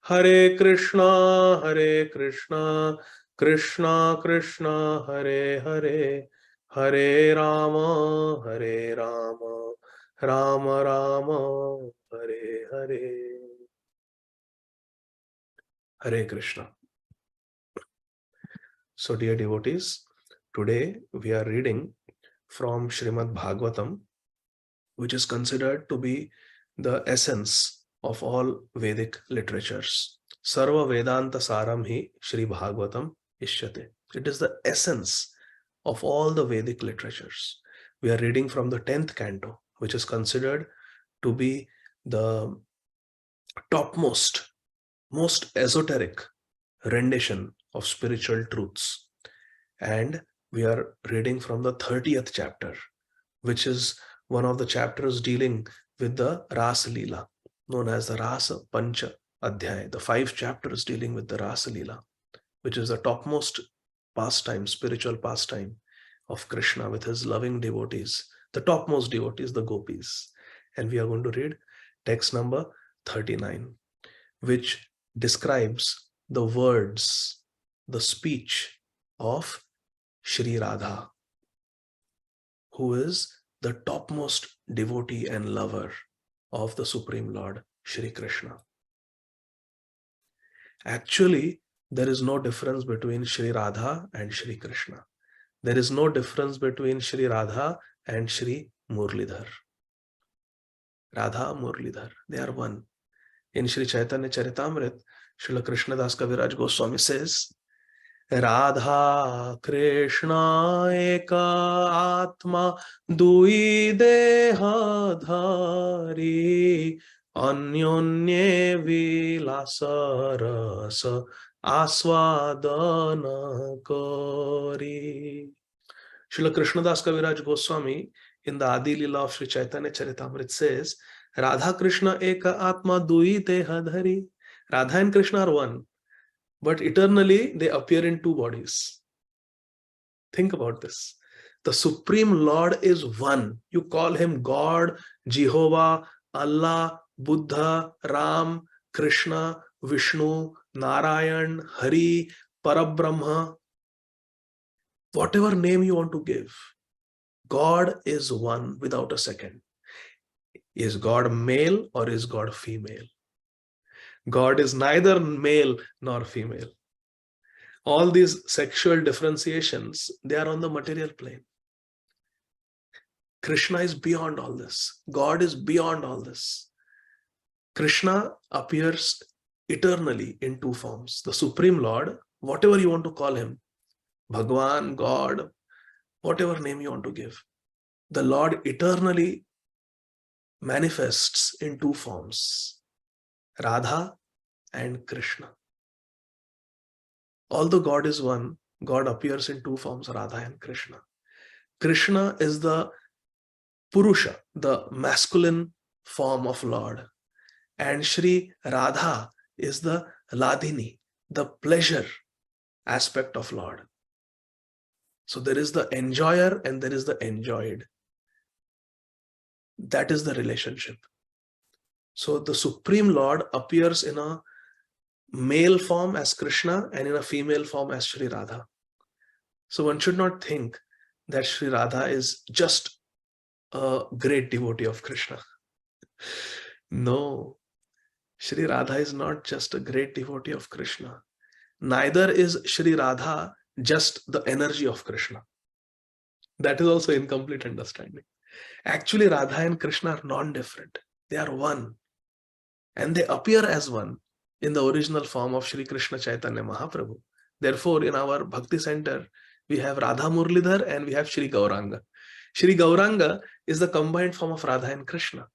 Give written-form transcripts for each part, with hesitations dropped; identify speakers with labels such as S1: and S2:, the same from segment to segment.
S1: Hare Krishna, Krishna Krishna, Hare Hare, Hare Rama, Rama Rama, Hare Hare. Hare Krishna. So dear devotees, today we are reading from Srimad Bhagavatam, which is considered to be the essence of all Vedic literatures. Sarva Vedanta Saram hi Shri Bhagavatam Ishyate. It is the essence of all the Vedic literatures. We are reading from the 10th canto, which is considered to be the topmost, most esoteric rendition of spiritual truths. And we are reading from the 30th chapter, which is one of the chapters dealing with the Rasa Leela, known as the Rasa Pancha Adhyaya, the 5 chapters dealing with the Rasa Leela, which is the topmost pastime, spiritual pastime of Krishna with his loving devotees, the topmost devotees, the gopis. And we are going to read text number 39, which describes the words, the speech of Shri Rādhā, who is the topmost devotee and lover of the Supreme Lord, Shri Krishna. Actually, there is no difference between Shri Rādhā and Shri Krishna. There is no difference between Shri Rādhā and Shri Murlidhar. Rādhā, Murlidhar, they are one. In Shri Chaitanya Charitamrita, Srila Krishnadas Kaviraj Goswami says, Rādhā Krishna eka atma dui deha dhari anyonye vilasa rasa aswadana kori. Srila Krishnadas Kaviraj Goswami in the Ādi Lila of Shri Chaitanya Charitamrita says, Rādhā Krishna eka atma dui deha dhari. Radha and Krishna are one, but eternally they appear in 2 bodies. Think about this. The Supreme Lord is one. You call him God, Jehovah, Allah, Buddha, Ram, Krishna, Vishnu, Narayan, Hari, Parabrahma, whatever name you want to give. God is one without a second. Is God male or is God female? God is neither male nor female. All these sexual differentiations, they are on the material plane. Krishna is beyond all this. God is beyond all this. Krishna appears eternally in 2 forms. The Supreme Lord, whatever you want to call him, Bhagwan, God, whatever name you want to give, the Lord eternally manifests in 2 forms, Rādhā and Krishna. Although God is one, God appears in 2 forms, Rādhā and Krishna. Krishna is the Purusha, the masculine form of Lord. And Shri Rādhā is the Ladini, the pleasure aspect of Lord. So there is the enjoyer and there is the enjoyed. That is the relationship. So the Supreme Lord appears in a male form as Krishna and in a female form as Shri Rādhā. So one should not think that Shri Rādhā is just a great devotee of Krishna. No, Shri Rādhā is not just a great devotee of Krishna. Neither is Shri Rādhā just the energy of Krishna. That is also incomplete understanding. Actually, Rādhā and Krishna are non-different. They are one. And they appear as one in the original form of Shri Krishna Chaitanya Mahaprabhu. Therefore, in our Bhakti Center, we have Rādhā Murlidhar and we have Shri Gauranga. Shri Gauranga is the combined form of Rādhā and Krishna.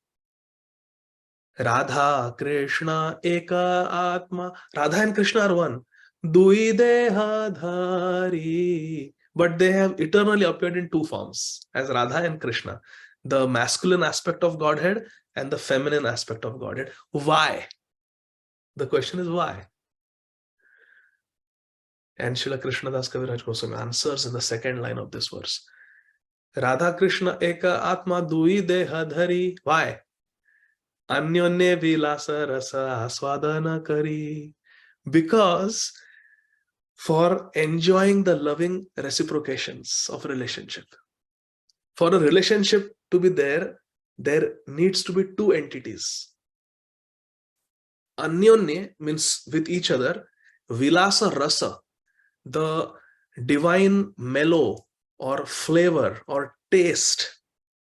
S1: Rādhā Krishna eka atma. Rādhā and Krishna are one. Dui deha dhari. But they have eternally appeared in 2 forms as Rādhā and Krishna. The masculine aspect of Godhead and the feminine aspect of Godhead. Why? The question is why? And Srila Krishnadas Kaviraj Goswami answers in the 2nd line of this verse. Rādhā Krishna eka atma dui deha dhari. Why? Anyonye vilasa rasa aswadana kari. Because for enjoying the loving reciprocations of relationship, for a relationship to be there needs to be two entities. Anyonye means with each other. Vilasa rasa, the divine mellow or flavor or taste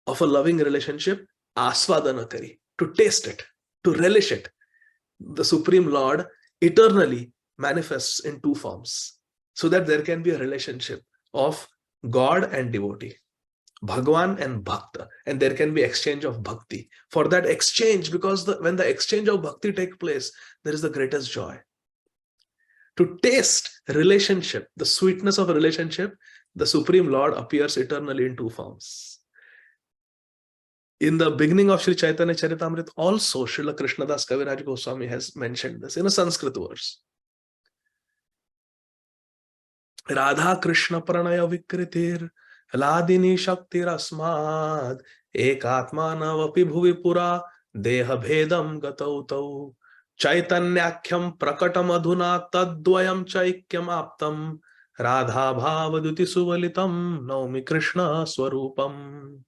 S1: of a loving relationship, aswadana kari, to taste it, to relish it. The Supreme Lord eternally manifests in two forms, so that there can be a relationship of God and devotee, Bhagwan and Bhakta, and there can be exchange of bhakti. For that exchange, because when the exchange of bhakti takes place, there is the greatest joy. To taste relationship, the sweetness of a relationship, the Supreme Lord appears eternally in two forms. In the beginning of Sri Chaitanya Charitamrita, also Srila Krishnadas Kaviraj Goswami has mentioned this in a Sanskrit verse. Rādhā Krishna Pranaya Vikritir Ladini Shaktir Asmad Ekatmanav Api Bhuvi Pura Deha Bhedam Gatautau Chaitanyakhyam Prakatam Adhuna Tadvayam Chaikyam Aptam Radha Bhavaduti Suvalitam Naumi Krishna Swarupam.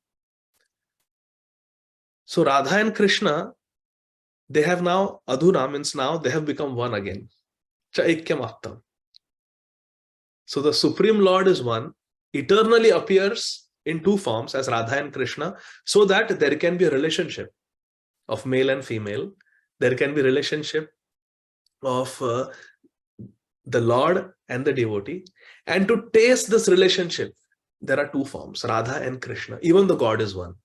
S1: So Radha and Krishna, they have now, Adhuna means now they have become one again. Chaikyam Aptam. So the Supreme Lord is one, eternally appears in two forms as Radha and Krishna, so that there can be a relationship of male and female. There can be relationship of the Lord and the devotee. And to taste this relationship, there are two forms, Radha and Krishna. Even the God is one.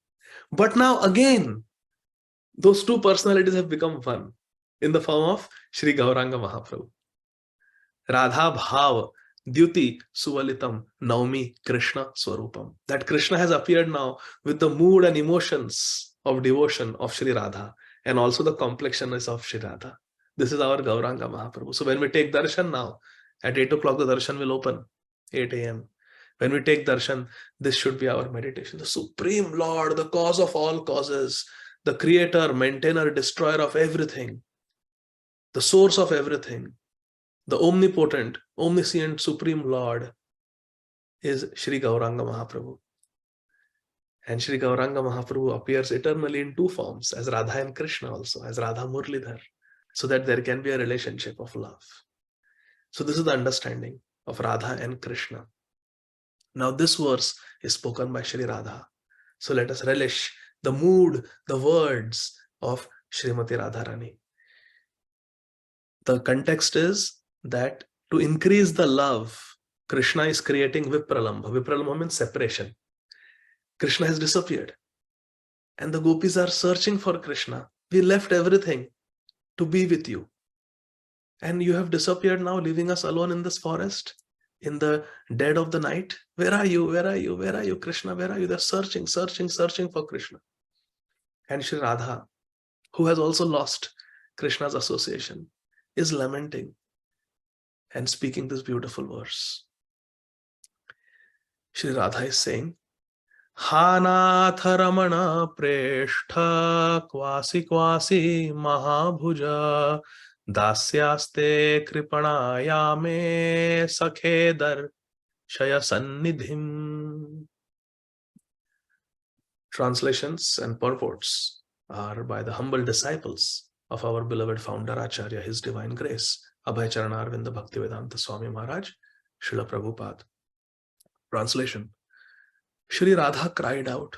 S1: But now again, those two personalities have become one in the form of Sri Gauranga Mahaprabhu. Radha Bhav Dyuti Suvalitam Naumi Krishna Swarupam. That Krishna has appeared now with the mood and emotions of devotion of Sri Radha, and also the complexion is of Sri Radha. This is our Gauranga Mahaprabhu. So when we take darshan now, at 8 o'clock the darshan will open, 8 a.m. When we take darshan, this should be our meditation. The Supreme Lord, the cause of all causes, the creator, maintainer, destroyer of everything, the source of everything, the omnipotent, omniscient, Supreme Lord is Sri Gauranga Mahaprabhu. And Sri Gauranga Mahaprabhu appears eternally in two forms, as Radha and Krishna also, as Radha Murlidhar, so that there can be a relationship of love. So this is the understanding of Radha and Krishna. Now this verse is spoken by Sri Radha. So let us relish the mood, the words of Srimati Radharani. The context is that to increase the love, Krishna is creating Vipralambha. Vipralambha means separation. Krishna has disappeared. And the gopis are searching for Krishna. We left everything to be with you. And you have disappeared now, leaving us alone in this forest, in the dead of the night. Where are you? Where are you? Where are you, Krishna? Where are you? They're searching for Krishna. And Sri Radha, who has also lost Krishna's association, is lamenting and speaking this beautiful verse. Sri Radha is saying, Hanath Ramana Preshtha Kwasi Kwasi Mahabhuja Dasyaste Kripanayame Sakheder Shaya Sannidhim. Translations and purports are by the humble disciples of our beloved founder Acharya, His Divine Grace, Abhay Charanarvinda Bhaktivedanta Swami Maharaj, Srila Prabhupada. Translation. Sri Radha cried out,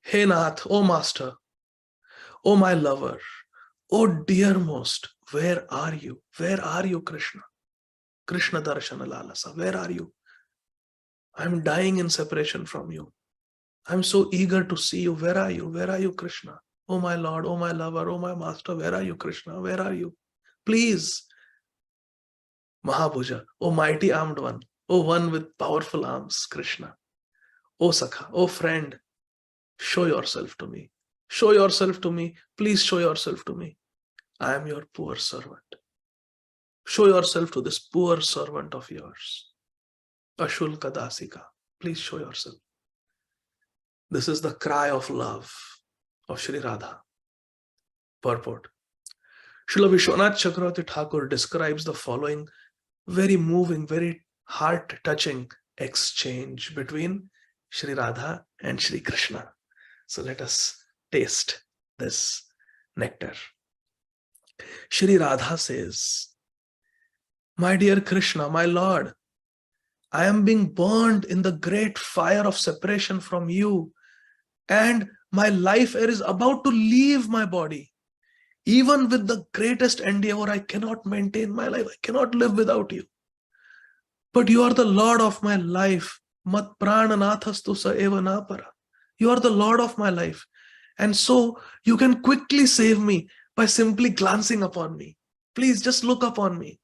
S1: Hey Nath, O Master, O my lover, O dearmost, where are you? Where are you, Krishna? Krishna Darshana Lalasa, where are you? I'm dying in separation from you. I'm so eager to see you. Where are you? Where are you, Krishna? Oh my Lord, oh my lover, oh my Master, where are you, Krishna? Where are you? Please, Mahabhuja, oh mighty armed one, oh one with powerful arms, Krishna. Oh Sakha, oh friend, show yourself to me. Show yourself to me. Please show yourself to me. I am your poor servant. Show yourself to this poor servant of yours. Ashulka Dasika. Please show yourself. This is the cry of love of Sri Radha. Purport. Srila Vishwanath Chakravarti Thakur describes the following very moving, very heart-touching exchange between Sri Radha and Sri Krishna. So let us taste this nectar. Sri Radha says, "My dear Krishna, my Lord, I am being burned in the great fire of separation from you, and my life air is about to leave my body. Even with the greatest endeavor, I cannot maintain my life. I cannot live without you. But you are the Lord of my life. Mat prananathastu sa eva napara. You are the Lord of my life. And so you can quickly save me by simply glancing upon me. Please just look upon me.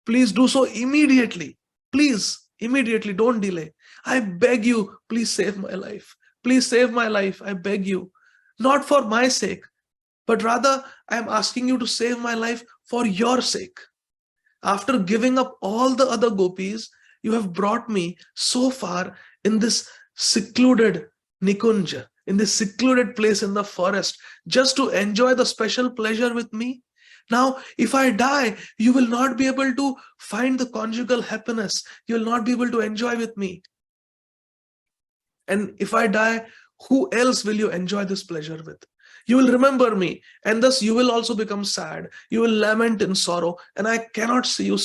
S1: Please do so immediately. Please, immediately, don't delay. I beg you, please save my life. Please save my life, I beg you. Not for my sake, but rather I am asking you to save my life for your sake. After giving up all the other gopis, you have brought me so far in this secluded Nikunja, in this secluded place in the forest, just to enjoy the special pleasure with me. Now, if I die, you will not be able to find the conjugal happiness. You will not be able to enjoy with me. And if I die, who else will you enjoy this pleasure with? You will remember me, and thus you will also become sad. You will lament in sorrow, and I cannot see you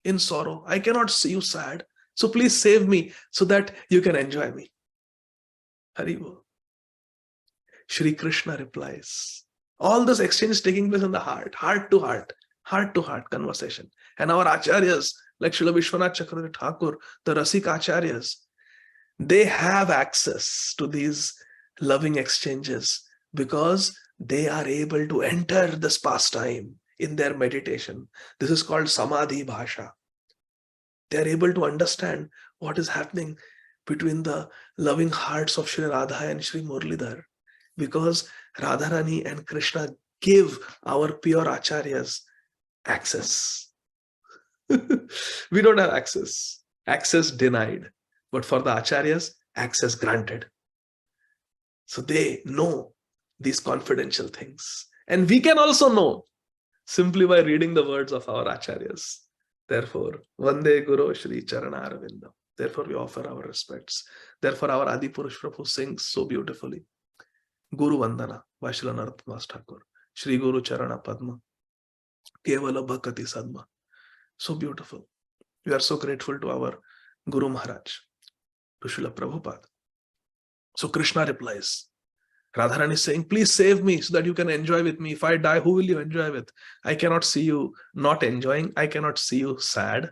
S1: in sorrow. I cannot see you sad. So please save me so that you can enjoy me." Haribo. Shri Krishna replies. All this exchange is taking place in the heart to heart conversation. And our acharyas, like Srila Vishwanath Chakravarti Thakur, the Rasik acharyas, they have access to these loving exchanges because they are able to enter this pastime in their meditation. This is called Samadhi Bhasha. They are able to understand what is happening between the loving hearts of Sri Radha and Sri Murlidhar, because Radharani and Krishna give our pure acharyas access. We don't have access. Access denied. But for the acharyas, access granted. So they know these confidential things. And we can also know simply by reading the words of our acharyas. Therefore, Vande Guru Shri Charana Arvindam. Therefore, we offer our respects. Therefore, our Adi Purush Prabhu sings so beautifully. Guru Vandana by Srila Narottam Thakur. Shri Guru Charana Padma. Kevala Bhakati Sadma. So beautiful. We are so grateful to our Guru Maharaj, to Srila Prabhupada. So Krishna replies. Radharani is saying, please save me so that you can enjoy with me. If I die, who will you enjoy with? I cannot see you not enjoying. I cannot see you sad.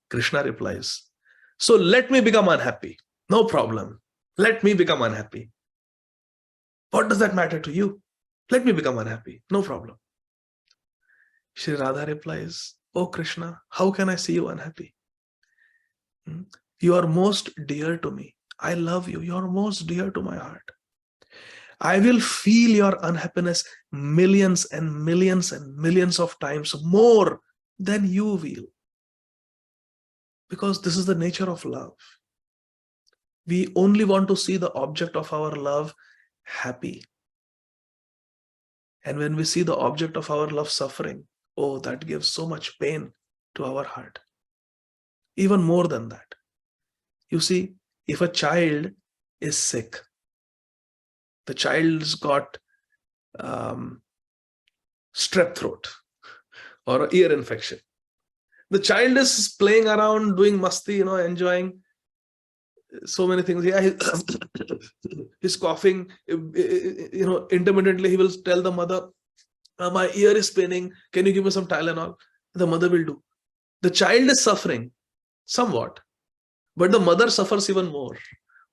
S1: Krishna replies, so let me become unhappy. No problem. Let me become unhappy. What does that matter to you? Let me become unhappy. No problem. Shri Radha replies, oh Krishna, how can I see you unhappy? You are most dear to me. I love you. You are most dear to my heart. I will feel your unhappiness millions and millions and millions of times more than you will. Because this is the nature of love. We only want to see the object of our love happy. And when we see the object of our love suffering, oh, that gives so much pain to our heart. Even more than that. You see, if a child is sick, the child's got strep throat or ear infection. The child is playing around, doing masti, enjoying so many things. Yeah, he's coughing, intermittently he will tell the mother, my ear is paining, can you give me some Tylenol? The mother will do. The child is suffering somewhat, but the mother suffers even more.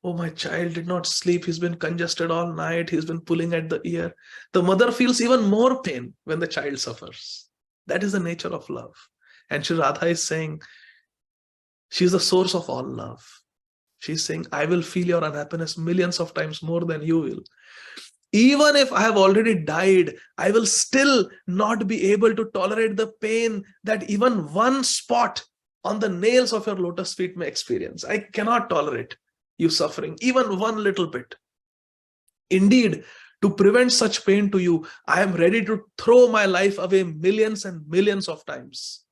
S1: Oh, my child did not sleep. He's been congested all night. He's been pulling at the ear. The mother feels even more pain when the child suffers. That is the nature of love. And Shri Radha is saying, she is the source of all love. She's saying, I will feel your unhappiness millions of times more than you will. Even if I have already died, I will still not be able to tolerate the pain that even one spot on the nails of your lotus feet may experience. I cannot tolerate you suffering, even one little bit. Indeed, To prevent such pain to you, I am ready to throw my life away millions and millions of times.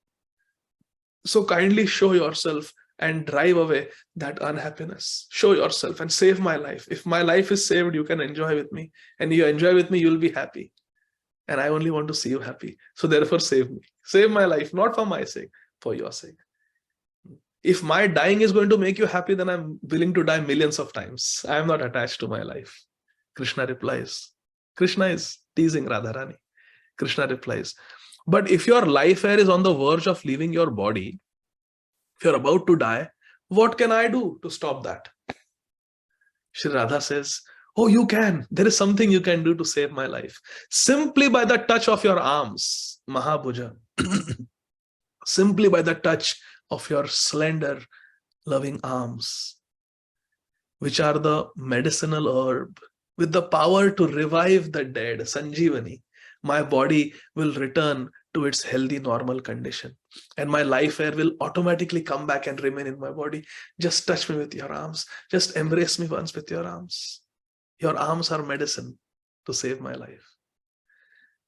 S1: So kindly show yourself and drive away that unhappiness. Show yourself and save my life. If my life is saved, you can enjoy with me. And you enjoy with me, you'll be happy. And I only want to see you happy. So therefore, save me. Save my life, not for my sake, for your sake. If my dying is going to make you happy, then I'm willing to die millions of times. I am not attached to my life. Krishna replies. Krishna is teasing Radharani. Krishna replies, but if your life air is on the verge of leaving your body, if you're about to die, what can I do to stop that? Shri Radha says, oh, you can. There is something you can do to save my life. Simply by the touch of your arms, Mahabhuja. Simply by the touch of your slender, loving arms, which are the medicinal herb with the power to revive the dead, Sanjeevani. My body will return to its healthy, normal condition. And my life air will automatically come back and remain in my body. Just touch me with your arms. Just embrace me once with your arms. Your arms are medicine to save my life.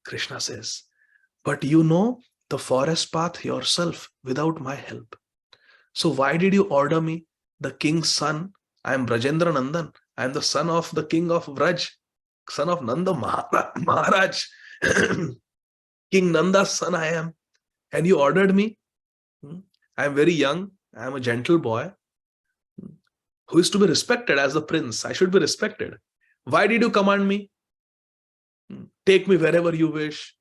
S1: Krishna says, but you know the forest path yourself without my help. So why did you order me, the king's son? I am Brajendra Nandan. I am the son of the king of Braj, son of Nanda Maharaj. King Nanda's son I am. And you ordered me. I am very young. I am a gentle boy who is to be respected as the prince. I should be respected. Why did you command me? Take me wherever you wish.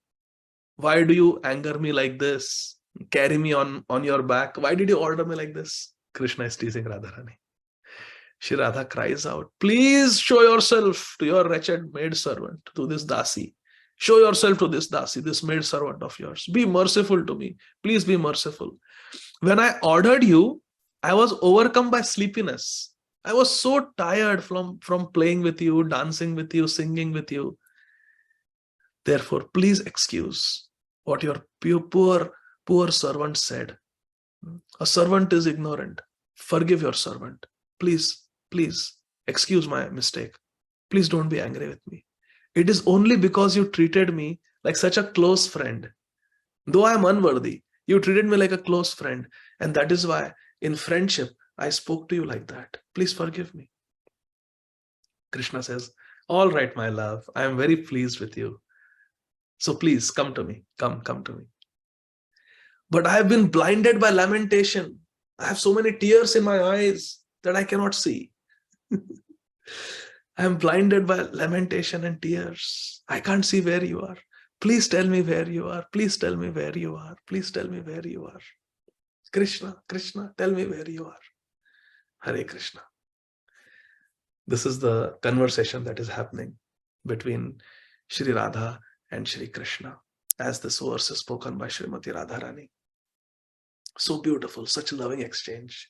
S1: Why do you anger me like this? Carry me on your back. Why did you order me like this? Krishna is teasing Radharani. Shri Radha cries out, please show yourself to your wretched maidservant, to this Dasi. Show yourself to this Dasi, this maidservant of yours. Be merciful to me. Please be merciful. When I ordered you, I was overcome by sleepiness. I was so tired from playing with you, dancing with you, singing with you. Therefore, please excuse what your poor servant said. A servant is ignorant. Forgive your servant. Please excuse my mistake. Please don't be angry with me. It is only because you treated me like such a close friend. Though I am unworthy, you treated me like a close friend. And that is why in friendship, I spoke to you like that. Please forgive me. Krishna says, all right, my love, I am very pleased with you. So please come to me. Come to me. But I have been blinded by lamentation. I have so many tears in my eyes that I cannot see. I am blinded by lamentation and tears. I can't see where you are. Please tell me where you are. Please tell me where you are. Please tell me where you are. Krishna, tell me where you are. Hare Krishna. This is the conversation that is happening between Shri Radha and Shri Krishna, as this verse is spoken by Srimati Radharani. So beautiful, such a loving exchange.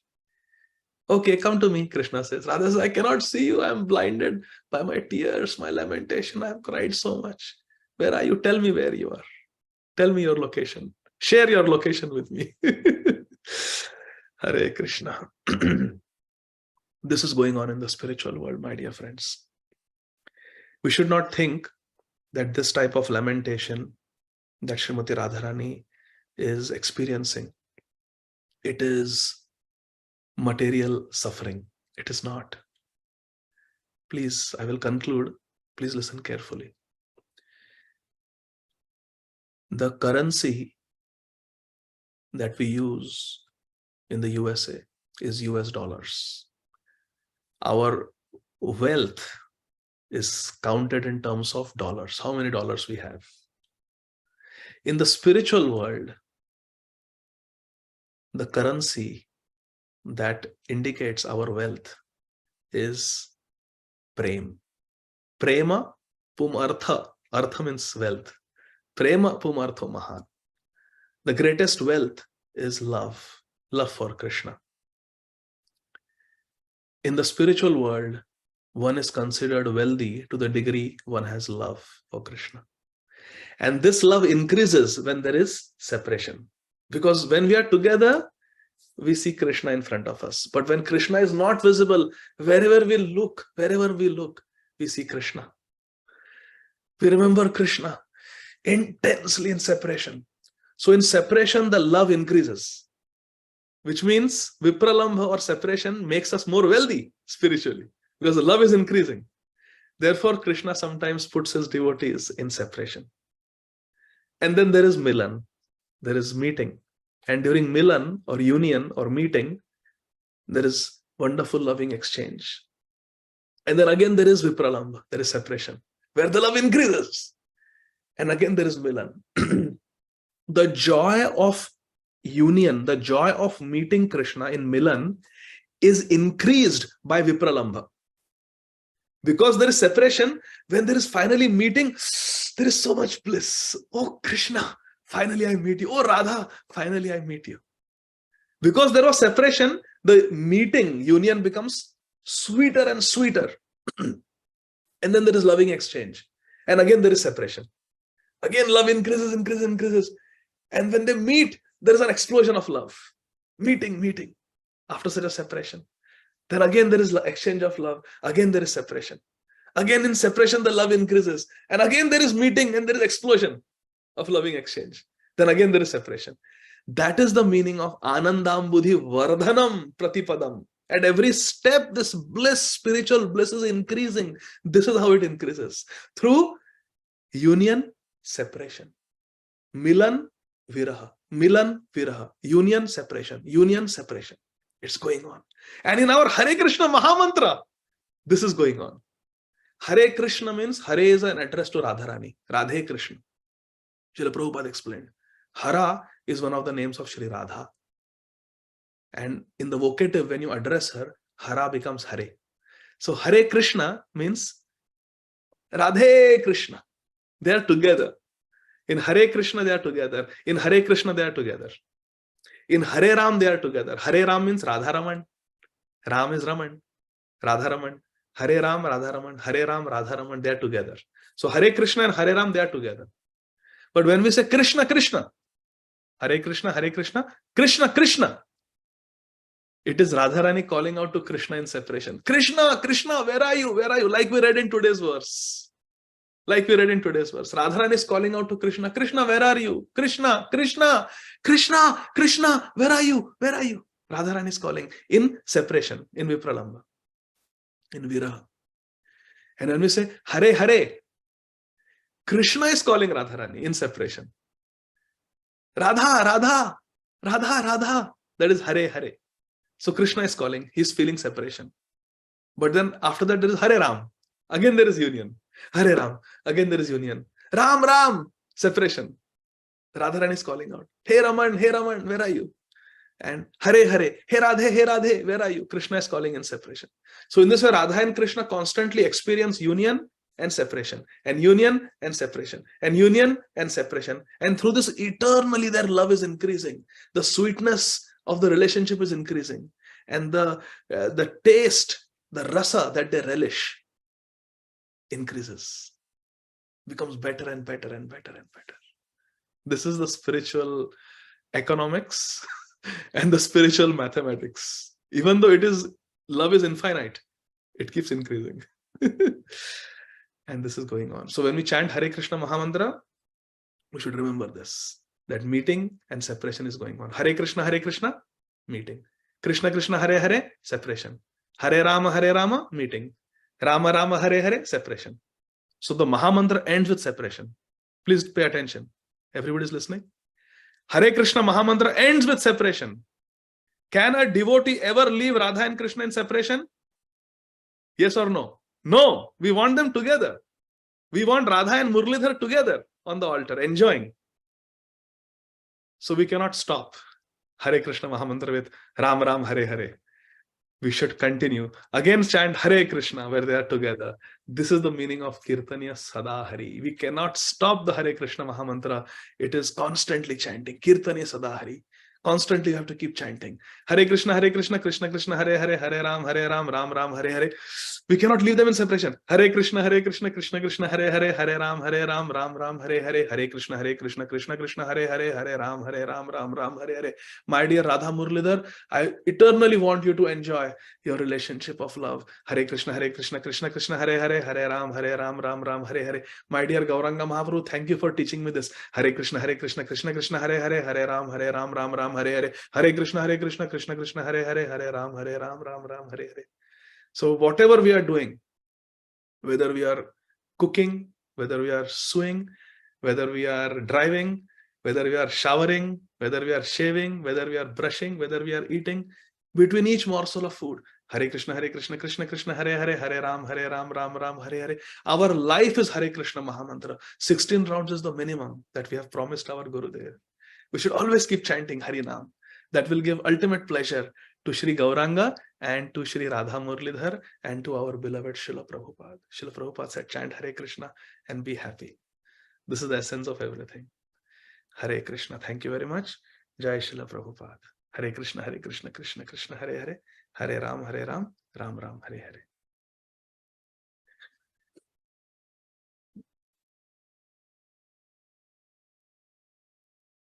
S1: Okay, come to me, Krishna says. Radha says, I cannot see you. I am blinded by my tears, my lamentation. I have cried so much. Where are you? Tell me where you are. Tell me your location. Share your location with me. Hare Krishna. This is going on in the spiritual world, my dear friends. We should not think that this type of lamentation that Srimati Radharani is experiencing, it is material suffering. It is not. Please, I will conclude. Please listen carefully. The currency that we use in the USA is US dollars. Our wealth is counted in terms of dollars. How many dollars we have? In the spiritual world, the currency that indicates our wealth is prem. Prema pum artha. Artha means wealth. Prema pum artho mahan. The greatest wealth is love. Love for Krishna. In the spiritual world, one is considered wealthy to the degree one has love for Krishna. And this love increases when there is separation. Because when we are together, we see Krishna in front of us. But when Krishna is not visible, wherever we look, we see Krishna. We remember Krishna intensely in separation. So in separation, the love increases, which means Vipralambha or separation makes us more wealthy spiritually because the love is increasing. Therefore, Krishna sometimes puts his devotees in separation. And then there is Milan, there is meeting. And during Milan or union or meeting, there is wonderful loving exchange. And then again there is Vipralambha, there is separation, where the love increases. And again there is Milan. The joy of union, the joy of meeting Krishna in Milan is increased by Vipralambha. Because there is separation, when there is finally meeting, there is so much bliss. Oh Krishna, finally I meet you. Oh Radha, finally I meet you. Because there was separation, the meeting, union becomes sweeter and sweeter. And then there is loving exchange. And again there is separation. Again love increases, increases, increases. And when they meet, there is an explosion of love. Meeting, after such a separation. Then again there is exchange of love. Again there is separation. Again in separation the love increases. And again there is meeting and there is explosion of loving exchange. Then again there is separation. That is the meaning of Anandam Buddhi Vardhanam Pratipadam. At every step this bliss, spiritual bliss is increasing. This is how it increases. Through union, separation. Milan, Viraha. Milan, Viraha. Union, separation. Union, separation. It's going on. And in our Hare Krishna Mahamantra, this is going on. Hare Krishna means Hare is an address to Radharani. Radhe Krishna. Srila Prabhupada explained. Hara is one of the names of Shri Rādhā. And in the vocative, when you address her, Hara becomes Hare. So Hare Krishna means Radhe Krishna. They are together. In Hare Krishna, they are together. In Hare Krishna, they are together. In Hare Ram, they are together. Hare Ram means Radha Raman. Ram is Raman. Radha Raman. Hare Ram, Radha Raman. Hare Ram, Radha Raman, they are together. So Hare Krishna and Hare Ram, they are together. But when we say Krishna, Krishna, Hare Krishna, Hare Krishna, Krishna, Krishna, it is Radharani calling out to Krishna in separation. Krishna, Krishna, where are you? Where are you? Like we read in today's verse. Radharani is calling out to Krishna. Krishna, where are you? Krishna, Krishna, Krishna, Krishna, where are you? Where are you? Radharani is calling in separation, in Vipralambha, in Viraha. And when we say Hare, Hare, Krishna is calling Radharani in separation. Radha, Radha, Radha, Radha. That is Hare, Hare. So Krishna is calling. He is feeling separation. But then after that there is Hare Ram. Again there is union. Hare Ram. Again there is union. Ram, Ram. Separation. Radharani is calling out. Hey Raman, where are you? And Hare, Hare. Hey Radhe, where are you? Krishna is calling in separation. So in this way, Radha and Krishna constantly experience union and separation, and union and separation, and union and separation. And through this, eternally their love is increasing. The sweetness of the relationship is increasing. And the taste, the rasa that they relish increases. Becomes better and better and better and better. This is the spiritual economics and the spiritual mathematics. Even though love is infinite, it keeps increasing. And this is going on. So when we chant Hare Krishna Mahamantra, we should remember this, that meeting and separation is going on. Hare Krishna, meeting. Krishna Krishna, Hare Hare, separation. Hare Rama, meeting. Rama Rama, Hare Hare, separation. So the Mahamantra ends with separation. Please pay attention. Everybody is listening. Hare Krishna Mahamantra ends with separation. Can a devotee ever leave Radha and Krishna in separation? Yes or no? No, we want them together. We want Radha and Murlidhar together on the altar, enjoying. So we cannot stop Hare Krishna Mahamantra with Ram Ram, Hare Hare. We should continue. Again chant Hare Krishna where they are together. This is the meaning of Kirtaniya Sada Hari. We cannot stop the Hare Krishna Mahamantra. It is constantly chanting. Kirtaniya Sada Hari. Constantly you have to keep chanting Hare Krishna, Krishna Krishna, Hare Hare, Hare Ram, Ram Ram, Hare Hare. We cannot leave them in separation. Hare Krishna, Krishna Krishna, Hare Hare, Hare Ram, Ram Ram, Hare Hare. Hare Krishna, Krishna Krishna, Hare Hare, Hare Ram, Ram Ram, Hare Hare. My dear Radha Murlidhar, I eternally want you to enjoy your relationship of love. Hare Krishna, Krishna Krishna, Hare Hare, Hare Ram, Ram Ram, Hare Hare. My dear Gauranga Mahaprabhu, thank you for teaching me this. Hare Krishna, Krishna Krishna, Hare Hare, Hare Ram, Ram Ram, Hare Hare. Hare Krishna, Krishna Hare Hare, Hare Ram, Ram, Hare Hare. So whatever we are doing, whether we are cooking, whether we are sewing, whether we are driving, whether we are showering, whether we are shaving, whether we are brushing, whether we are eating, between each morsel of food, Hare Krishna, Krishna Krishna, Hare Hare, Hare Ram, Ram Ram, Hare Hare. Our life is Hare Krishna Mahamantra. 16 rounds is the minimum that we have promised our Gurudev. We should always keep chanting Hari Nam. That will give ultimate pleasure to Shri Gauranga and to Shri Radha Murlidhar and to our beloved Srila Prabhupada. Srila Prabhupada said, chant Hare Krishna and be happy. This is the essence of everything. Hare Krishna. Thank you very much. Jai Srila Prabhupada. Hare Krishna, Krishna Krishna, Hare Hare, Hare Ram, Ram Ram, Hare Hare.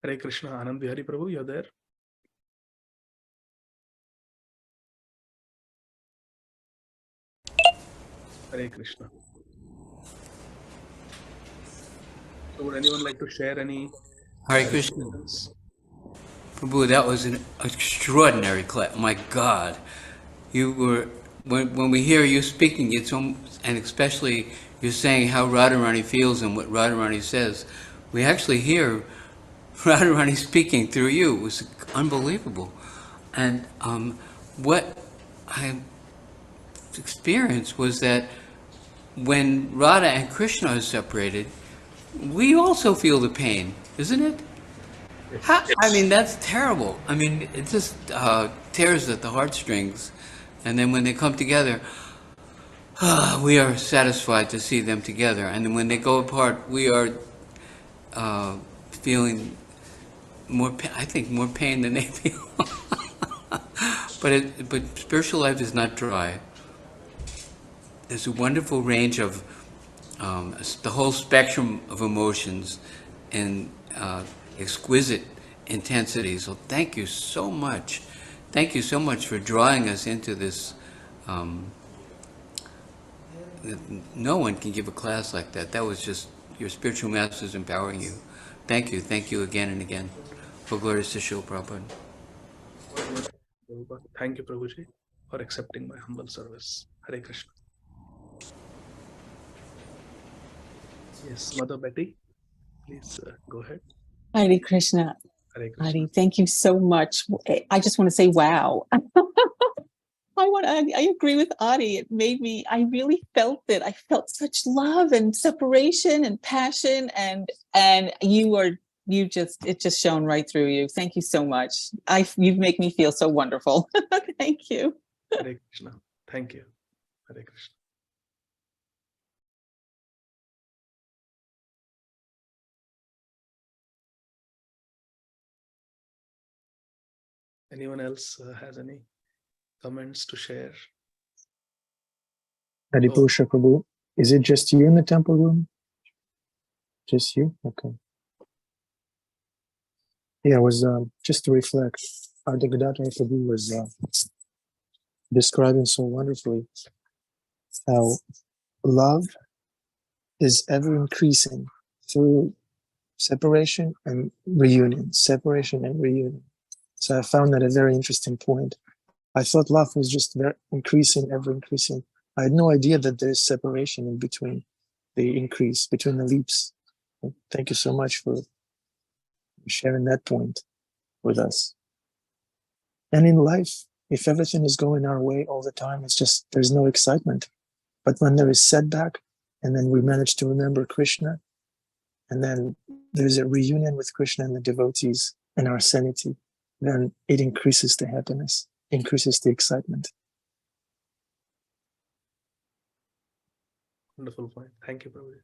S1: Hare Krishna, Anand Bihari Prabhu, you're there? Hare Krishna. So would anyone like to share any?
S2: Hare Krishna. Prabhu, that was an extraordinary class. My God. You were, when we hear you speaking, it's almost, and especially you're saying how Radharani feels and what Radharani says, we actually hear Radharani speaking through you. It was unbelievable. And what I experienced was that when Radha and Krishna are separated, we also feel the pain, isn't it? I mean, that's terrible. I mean, it just tears at the heartstrings. And then when they come together, we are satisfied to see them together. And then when they go apart, we are feeling more, I think, more pain than they feel. But spiritual life is not dry. There's a wonderful range of the whole spectrum of emotions and exquisite intensity. So thank you so much. Thank you so much for drawing us into this. No one can give a class like that. That was just your spiritual masters empowering you. Thank you. Thank you again and again. For glory to Srila Prabhupada.
S1: Thank you, Prabhuji, for accepting my humble service. Hare Krishna. Yes, Mother Betty, please go ahead.
S3: Hare Krishna.
S1: Hare Krishna.
S3: Adi, thank you so much. I just want to say, wow. I agree with Adi. It made me, I really felt it. I felt such love and separation and passion, and it just shone right through you. Thank you so much. You make me feel so wonderful. Thank you.
S1: Hare Krishna. Thank you. Hare Krishna. Anyone else has any comments to share?
S4: Adipusha Prabhu, is it just you in the temple room? Just you? Okay. Yeah, it was just to reflect. Ādi Gadādhara Prabhu was describing so wonderfully how love is ever increasing through separation and reunion, separation and reunion. So I found that a very interesting point. I thought love was just very increasing, ever increasing. I had no idea that there's separation in between the increase, between the leaps. Thank you so much for sharing that point with us. And in life, if everything is going our way all the time, it's just, there's no excitement. But when there is setback, and then we manage to remember Krishna, and then there's a reunion with Krishna and the devotees and our sanity, then it increases the happiness, increases the excitement.
S1: Wonderful point. Thank you, Prabhuji.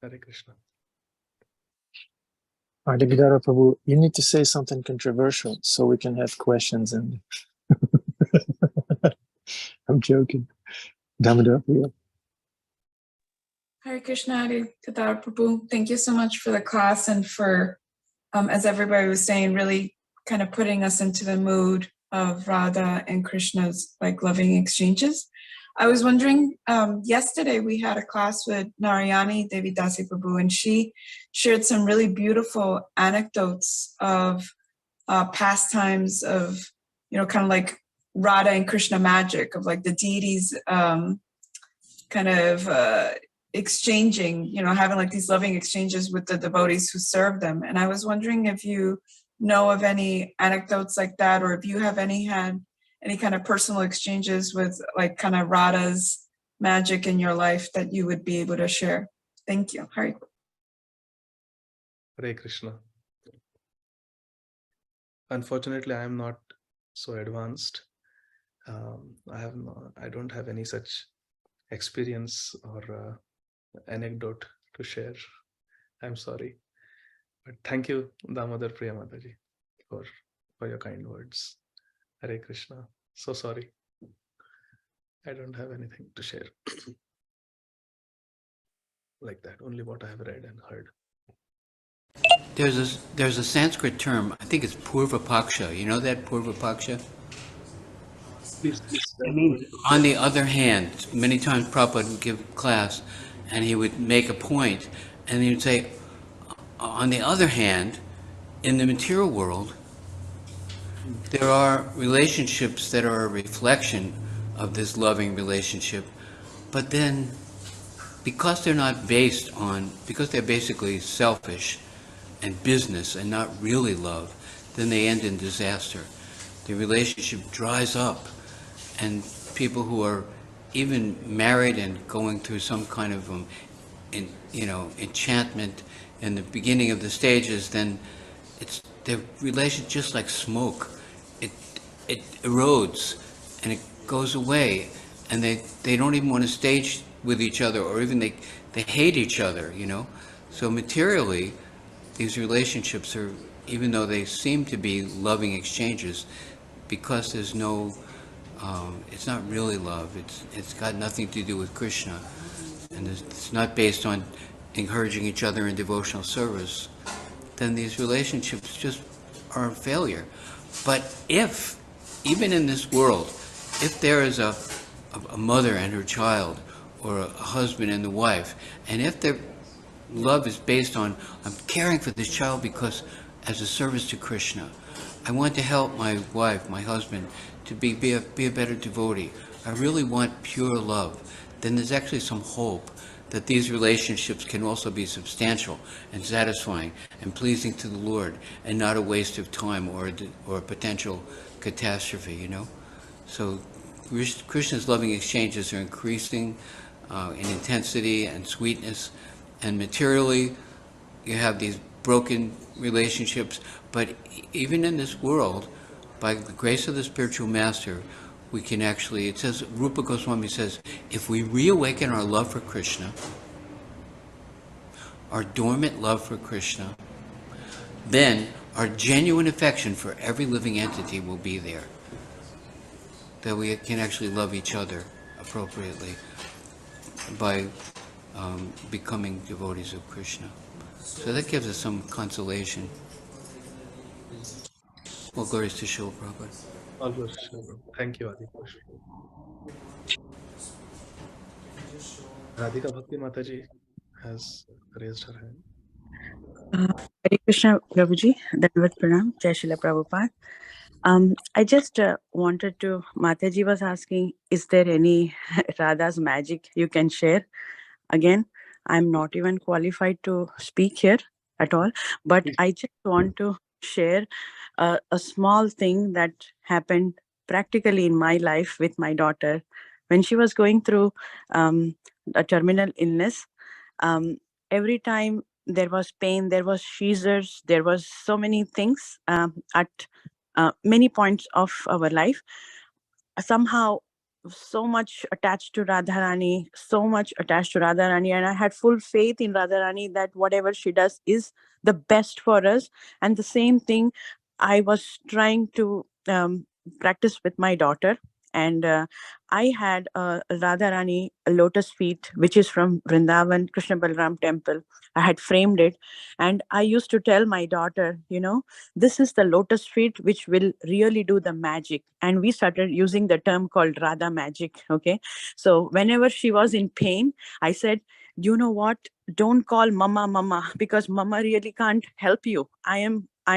S1: Hare Krishna.
S4: Ādi Gadādhara Prabhu, you need to say something controversial so we can have questions. And I'm joking. Damodar Priya.
S5: Hare Krishna, Ādi Gadādhara Prabhu. Thank you so much for the class and for, as everybody was saying, really kind of putting us into the mood of Rādhā and Krishna's like loving exchanges. I was wondering, yesterday we had a class with Narayani Devi Dasi Prabhu, and she shared some really beautiful anecdotes of pastimes of, kind of like Radha and Krishna magic, of like the deities kind of exchanging, having like these loving exchanges with the devotees who serve them. And I was wondering if you know of any anecdotes like that, or if you have had any kind of personal exchanges with like kind of Radha's magic in your life that you would be able to share. Thank you. Hare
S1: Krishna. Unfortunately, I am not so advanced. I don't have any such experience or anecdote to share. I'm sorry. But thank you, Damodar Priya Mataji, for your kind words. Hare Krishna. So sorry. I don't have anything to share like that. Only what I have read and heard.
S2: There's a Sanskrit term, I think it's Purva Paksha. You know that Purva Paksha?
S1: Please.
S2: It means, on the other hand, many times Prabhupada would give class and he would make a point and he would say, on the other hand, in the material world, there are relationships that are a reflection of this loving relationship, but then because they're basically selfish and business and not really love, then they end in disaster. The relationship dries up, and people who are even married and going through some kind of enchantment in the beginning of the stages, then it's their relationship just like smoke. It erodes and it goes away, and they don't even want to stage with each other, or even they hate each other, So materially, these relationships are, even though they seem to be loving exchanges, because there's no, it's not really love. It's got nothing to do with Krishna, and it's not based on encouraging each other in devotional service. Then these relationships just are a failure. But if, even in this world, if there is a mother and her child, or a husband and the wife, and if their love is based on, I'm caring for this child because as a service to Krishna, I want to help my wife, my husband, to be a better devotee, I really want pure love, then there's actually some hope that these relationships can also be substantial and satisfying and pleasing to the Lord, and not a waste of time or a potential catastrophe, So Krishna's loving exchanges are increasing in intensity and sweetness, and materially you have these broken relationships, but even in this world, by the grace of the spiritual master, we can actually, it says, Rupa Goswami says, if we reawaken our love for Krishna, our dormant love for Krishna, then our genuine affection for every living entity will be there. That we can actually love each other appropriately by becoming devotees of Krishna. So that gives us some consolation. Well, glories to Srila Prabhupada.
S1: All glories to Srila Prabhupada. Thank you, Adi. Radhika Bhakti Mataji has raised her hand.
S6: Hare Krishna, Prabhuji. Dandavat Pranam, Jai Srila Prabhupada. I just wanted to, Mataji was asking, is there any Radha's magic you can share? Again, I'm not even qualified to speak here at all, but I just want to share a small thing that happened practically in my life with my daughter. When she was going through a terminal illness, every time there was pain, there was seizures, there was so many things at many points of our life. Somehow, so much attached to Radharani, and I had full faith in Radharani that whatever she does is the best for us. And the same thing I was trying to practice with my daughter. And I had Radharani lotus feet, which is from Vrindavan Krishna Balram temple. I had framed it. And I used to tell my daughter, this is the lotus feet which will really do the magic. And we started using the term called Rādhā magic. Okay. So whenever she was in pain, I said, you know what? Don't call mama, because mama really can't help you. I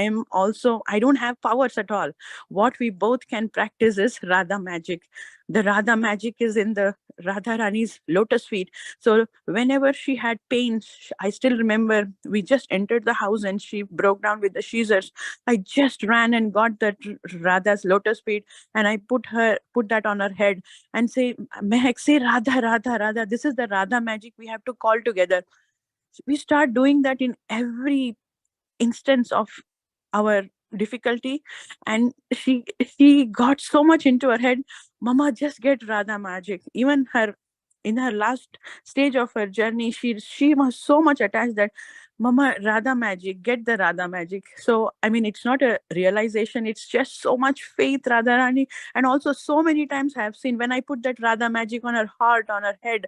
S6: am also, I don't have powers at all. What we both can practice is Rādhā magic. The Rādhā magic is in the Radharani's lotus feet. So whenever she had pain, I still remember we just entered the house and she broke down with the seizures. I just ran and got that Radha's lotus feet and I put that on her head and say, Mehak, say Rādhā, Rādhā, Rādhā. This is the Rādhā magic we have to call together. We start doing that in every instance of our difficulty, and she got so much into her head, mama, just get Rādhā magic. Even in her last stage of her journey, she was so much attached that mama, Rādhā magic, get the Rādhā magic. So I mean, it's not a realization, it's just so much faith, Radharani. And also so many times I have seen when I put that Rādhā magic on her heart, on her head,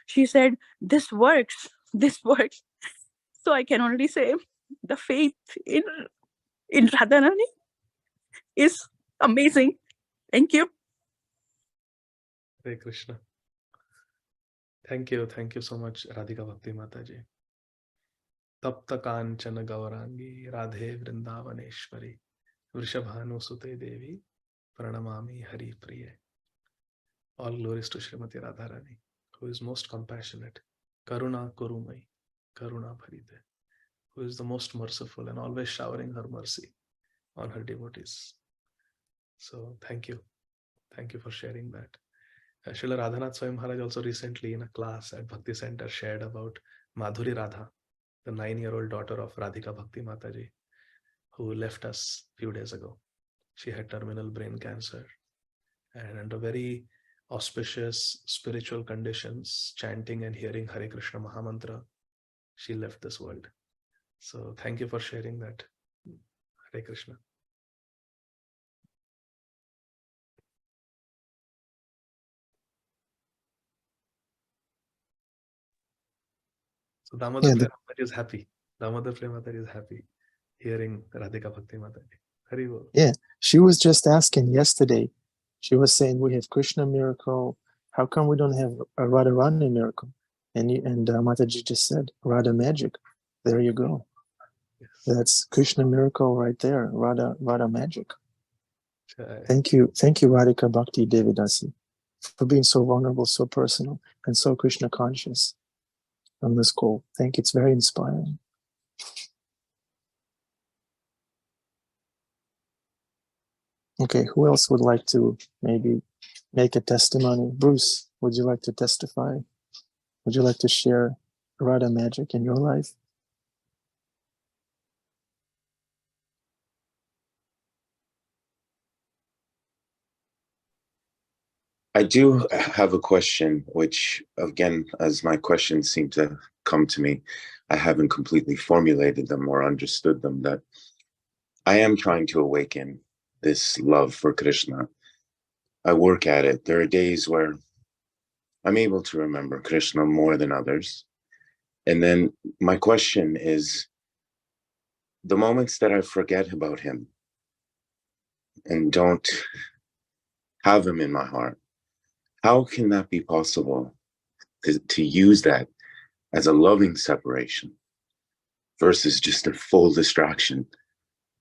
S6: she said, this works. So I can only say the faith in Radharani is amazing. Thank you.
S1: Hare Krishna. Thank you so much, Radhika Bhakti Mataji. Tapta Kanchana Gaurangi Radhe Vrindavaneshwari Vrishabhanu Sute Devi Pranamami Hari Priye. All glories to Srimati Radharani, who is most compassionate, Karuna Kurumai, Karuna Bharite, who is the most merciful and always showering her mercy on her devotees. So thank you for sharing that. Srila Radhanath Swami Maharaj also recently in a class at Bhakti Center shared about Madhuri Radha, the 9-year-old daughter of Radhika Bhakti Mataji, who left us a few days ago. She had terminal brain cancer, and under very auspicious spiritual conditions, chanting and hearing Hare Krishna Mahamantra, she left this world. So thank you for sharing that. Hare Krishna. So Damodar Mataji is happy. Damodar Mataji is happy hearing Radhika Bhakti Mataji. Hari Bol.
S4: Yeah, she was just asking yesterday. She was saying we have Krishna miracle. How come we don't have a Radharani miracle? And Mataji just said Rādhā magic. There you go.
S1: Yes.
S4: That's Krishna miracle right there. Rādhā magic.
S1: Jai.
S4: Thank you, Radhika Bhakti Devi Dasi, for being so vulnerable, so personal, and so Krishna conscious on this call. Thank you. It's very inspiring. Okay, who else would like to maybe make a testimony? Bruce, would you like to testify? Would you like to share Rādhā magic in your life?
S7: I do have a question, which again, as my questions seem to come to me, I haven't completely formulated them or understood them, that I am trying to awaken this love for Krishna. I work at it. There are days where I'm able to remember Krishna more than others. And then my question is, the moments that I forget about him and don't have him in my heart, how can that be possible to use that as a loving separation versus just a full distraction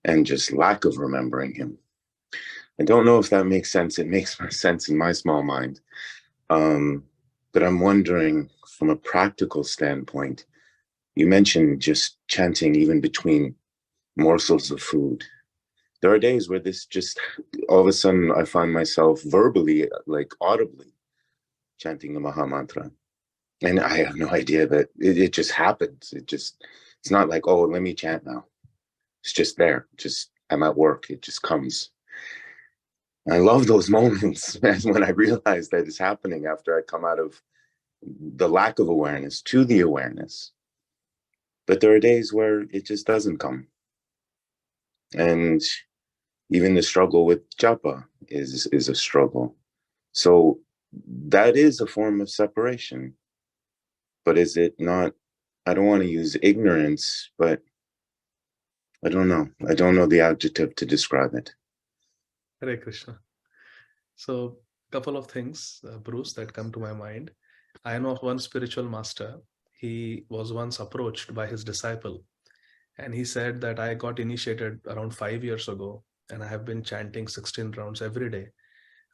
S7: and just lack of remembering him? I don't know if that makes sense. It makes sense in my small mind. But I'm wondering from a practical standpoint, you mentioned just chanting even between morsels of food. There are days where this just, all of a sudden I find myself verbally, like audibly chanting the Maha Mantra. And I have no idea that it just happens. It's not like, oh, let me chant now. It's just there. I'm at work. It just comes. And I love those moments when I realize that it's happening after I come out of the lack of awareness to the awareness. But there are days where it just doesn't come. And even the struggle with japa is a struggle. So that is a form of separation. But is it not? I don't want to use ignorance, but I don't know. I don't know the adjective to describe it.
S1: Hare Krishna. So, couple of things, Bruce, that come to my mind. I know of one spiritual master. He was once approached by his disciple, and he said that I got initiated around 5 years ago, and I have been chanting 16 rounds every day.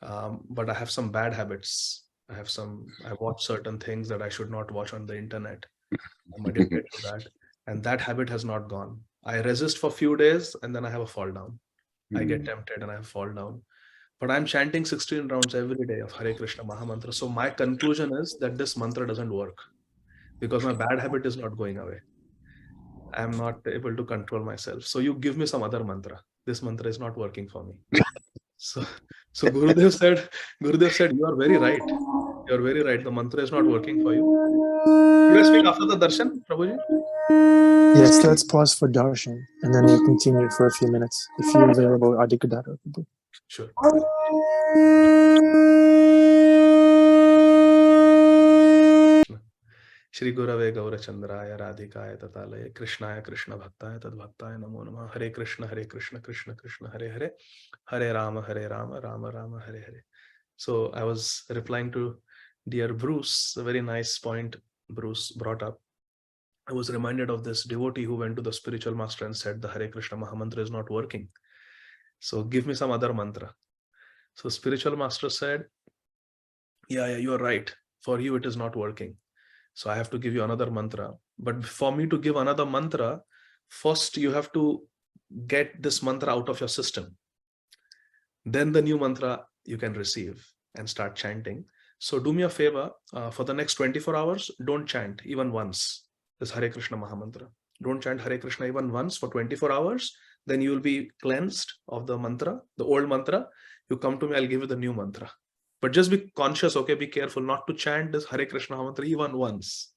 S1: But I have some bad habits. I watch certain things that I should not watch on the internet. I'm addicted to that, and that habit has not gone. I resist for a few days, and then I have a fall down. I get tempted and I fall down. But I'm chanting 16 rounds every day of Hare Krishna Mahamantra. So my conclusion is that this mantra doesn't work because my bad habit is not going away. I'm not able to control myself. So you give me some other mantra. This mantra is not working for me. So Gurudev said, you are very right. You're very right. The mantra is not working for you. You guys speak after the darshan, Prabhuji?
S4: Yes, let's pause for darshan and then we'll continue for a few minutes if you're available, Ādi Gadādhara.
S1: Sure. Shri Gurave Gaurachandraya Radhikaya Tatalaya Krishnaya Krishna Bhaktaya Tadbhaktaya Namo Namah. Hare Krishna Krishna Krishna Hare Hare Hare Rama Rama Rama Hare Hare. So I was replying to dear Bruce, a very nice point Bruce brought up. I was reminded of this devotee who went to the spiritual master and said the Hare Krishna Mahamantra is not working. So give me some other mantra. So spiritual master said, yeah, you are right. For you, it is not working. So I have to give you another mantra. But for me to give another mantra, first you have to get this mantra out of your system. Then the new mantra you can receive and start chanting. So do me a favor, for the next 24 hours, don't chant even once this Hare Krishna Mahamantra. Don't chant Hare Krishna even once for 24 hours. Then you will be cleansed of the mantra, the old mantra. You come to me, I'll give you the new mantra. But just be conscious, okay, be careful not to chant this Hare Krishna mantra even once.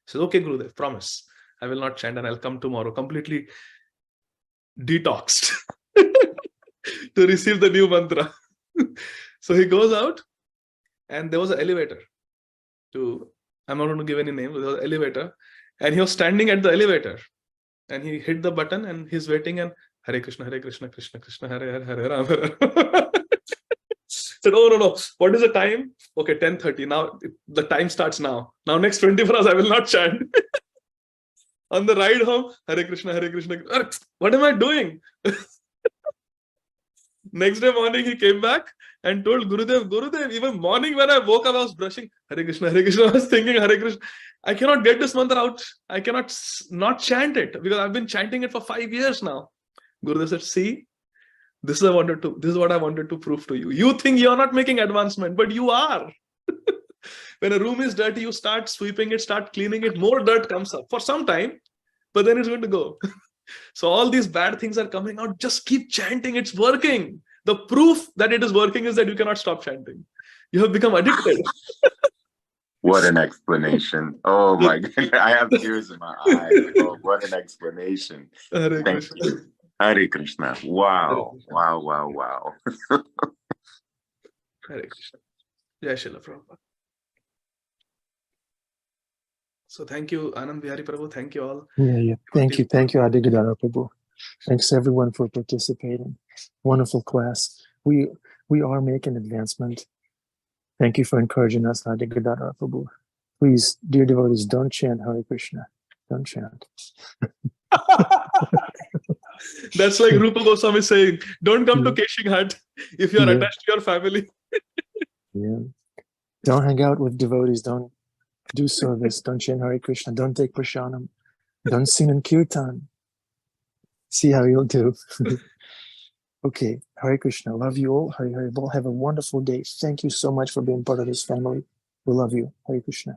S1: He says, okay, Gurudev, promise. I will not chant and I'll come tomorrow completely detoxed to receive the new mantra. So he goes out and there was an elevator. I'm not going to give any name, there was an elevator. And he was standing at the elevator and he hit the button and he's waiting and Hare Krishna, Krishna Krishna, Hare Hare, Hare Rama. Said, oh, no. What is the time? Okay, 10:30. Now the time starts now. Now next 24 hours, I will not chant. On the ride home, Hare Krishna, Krishna. What am I doing? Next day morning, he came back and told Gurudev, even morning when I woke up, I was brushing Hare Krishna. I was thinking Hare Krishna. I cannot get this mantra out. I cannot not chant it because I've been chanting it for 5 years now. Gurudev said, see, this is what I wanted to prove to you. You think you're not making advancement, but you are. When a room is dirty, you start sweeping it, start cleaning it, more dirt comes up for some time, but then it's going to go. So all these bad things are coming out. Just keep chanting. It's working. The proof that it is working is that you cannot stop chanting. You have become addicted.
S7: What an explanation. Oh my God. I have tears in my eyes. Oh, what an explanation.
S1: Hare
S7: Thank
S1: Krishna.
S7: you. Hare Krishna. Wow. Wow.
S1: Hare Krishna. Jai Srila Prabhupada. So thank you, Anand Bihari Prabhu. Thank you all.
S4: Yeah. Thank you, Ādi Gadādhara Prabhu. Thanks everyone for participating. Wonderful class. We are making advancement. Thank you for encouraging us, Ādi Gadādhara Prabhu. Please, dear devotees, don't chant Hare Krishna. Don't chant.
S1: That's like Rupa Goswami saying, don't come to Keshing Hut if you are attached to your family.
S4: Yeah. Don't hang out with devotees. Don't do service. Don't chant Hare Krishna. Don't take prashanam. Don't sing in kirtan. See how you'll do. Okay. Hare Krishna. Love you all. Hare Hare Bol. Have a wonderful day. Thank you so much for being part of this family. We love you. Hare Krishna.